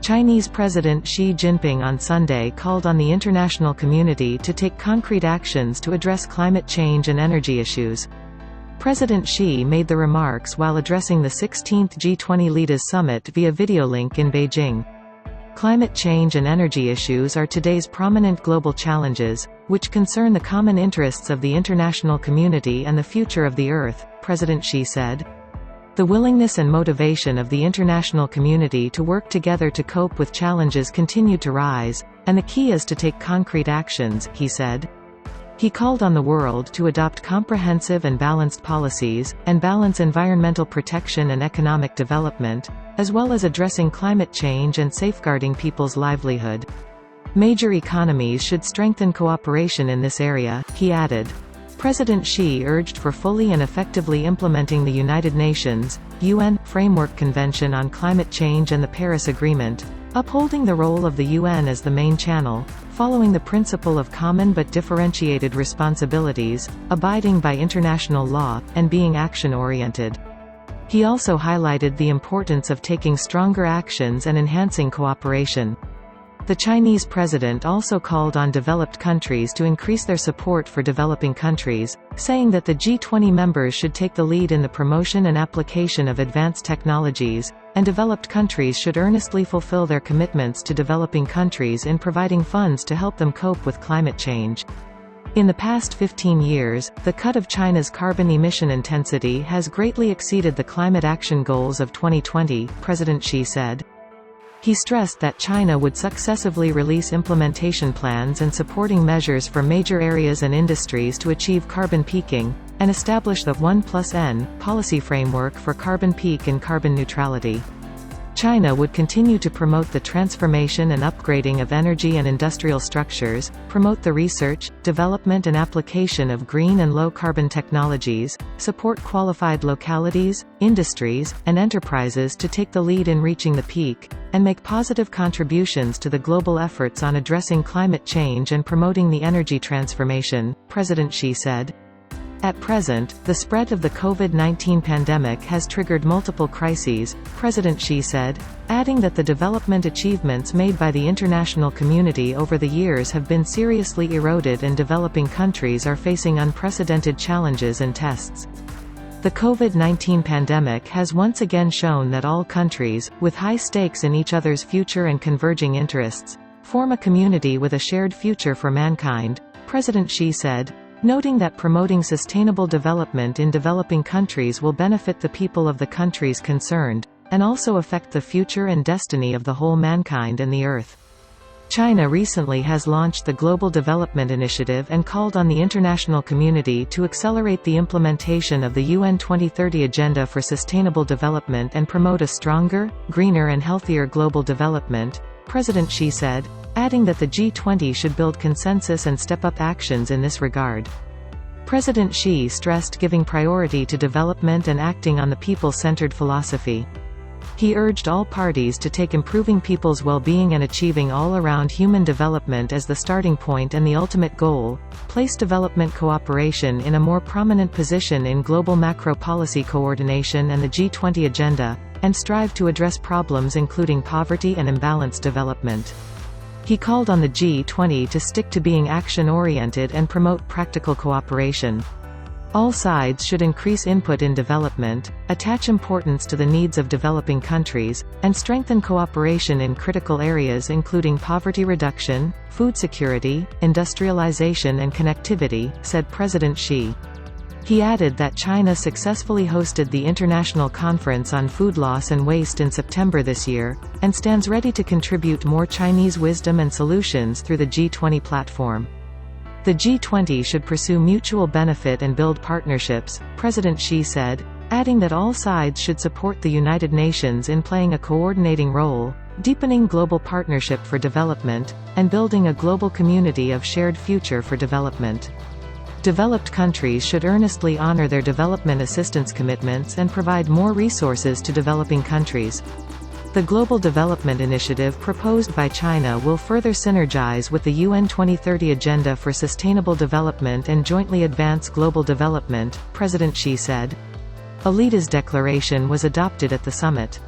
Chinese President Xi Jinping on Sunday called on the international community to take concrete actions to address climate change and energy issues. President Xi made the remarks while addressing the 16th G20 Leaders Summit via video link in Beijing. Climate change and energy issues are today's prominent global challenges, which concern the common interests of the international community and the future of the Earth, President Xi said. The willingness and motivation of the international community to work together to cope with challenges continue to rise, and the key is to take concrete actions, he said. He called on the world to adopt comprehensive and balanced policies, and balance environmental protection and economic development, as well as addressing climate change and safeguarding people's livelihood. Major economies should strengthen cooperation in this area, he added. President Xi urged for fully and effectively implementing the United Nations, UN, Framework Convention on Climate Change and the Paris Agreement, upholding the role of the UN as the main channel, following the principle of common but differentiated responsibilities, abiding by international law, and being action-oriented. He also highlighted the importance of taking stronger actions and enhancing cooperation. The Chinese president also called on developed countries to increase their support for developing countries, saying that the G20 members should take the lead in the promotion and application of advanced technologies, and developed countries should earnestly fulfill their commitments to developing countries in providing funds to help them cope with climate change. In the past 15 years, the cut of China's carbon emission intensity has greatly exceeded the climate action goals of 2020, President Xi said. He stressed that China would successively release implementation plans and supporting measures for major areas and industries to achieve carbon peaking, and establish the 1+N policy framework for carbon peak and carbon neutrality. China would continue to promote the transformation and upgrading of energy and industrial structures, promote the research, development and application of green and low-carbon technologies, support qualified localities, industries, and enterprises to take the lead in reaching the peak, and make positive contributions to the global efforts on addressing climate change and promoting the energy transformation, President Xi said. At present, the spread of the COVID-19 pandemic has triggered multiple crises, President Xi said, adding that the development achievements made by the international community over the years have been seriously eroded and developing countries are facing unprecedented challenges and tests. The COVID-19 pandemic has once again shown that all countries, with high stakes in each other's future and converging interests, form a community with a shared future for mankind, President Xi said, noting that promoting sustainable development in developing countries will benefit the people of the countries concerned, and also affect the future and destiny of the whole mankind and the Earth. China recently has launched the Global Development Initiative and called on the international community to accelerate the implementation of the UN 2030 Agenda for Sustainable Development and promote a stronger, greener and healthier global development, President Xi said, adding that the G20 should build consensus and step up actions in this regard. President Xi stressed giving priority to development and acting on the people-centered philosophy. He urged all parties to take improving people's well-being and achieving all-around human development as the starting point and the ultimate goal, place development cooperation in a more prominent position in global macro-policy coordination and the G20 agenda, and strive to address problems including poverty and imbalanced development. He called on the G20 to stick to being action-oriented and promote practical cooperation. All sides should increase input in development, attach importance to the needs of developing countries, and strengthen cooperation in critical areas including poverty reduction, food security, industrialization and connectivity, said President Xi. He added that China successfully hosted the International Conference on Food Loss and Waste in September this year, and stands ready to contribute more Chinese wisdom and solutions through the G20 platform. The G20 should pursue mutual benefit and build partnerships, President Xi said, adding that all sides should support the United Nations in playing a coordinating role, deepening global partnership for development, and building a global community of shared future for development. Developed countries should earnestly honor their development assistance commitments and provide more resources to developing countries. The Global Development Initiative proposed by China will further synergize with the UN 2030 Agenda for Sustainable Development and jointly advance global development, President Xi said. A Leaders' Declaration was adopted at the summit.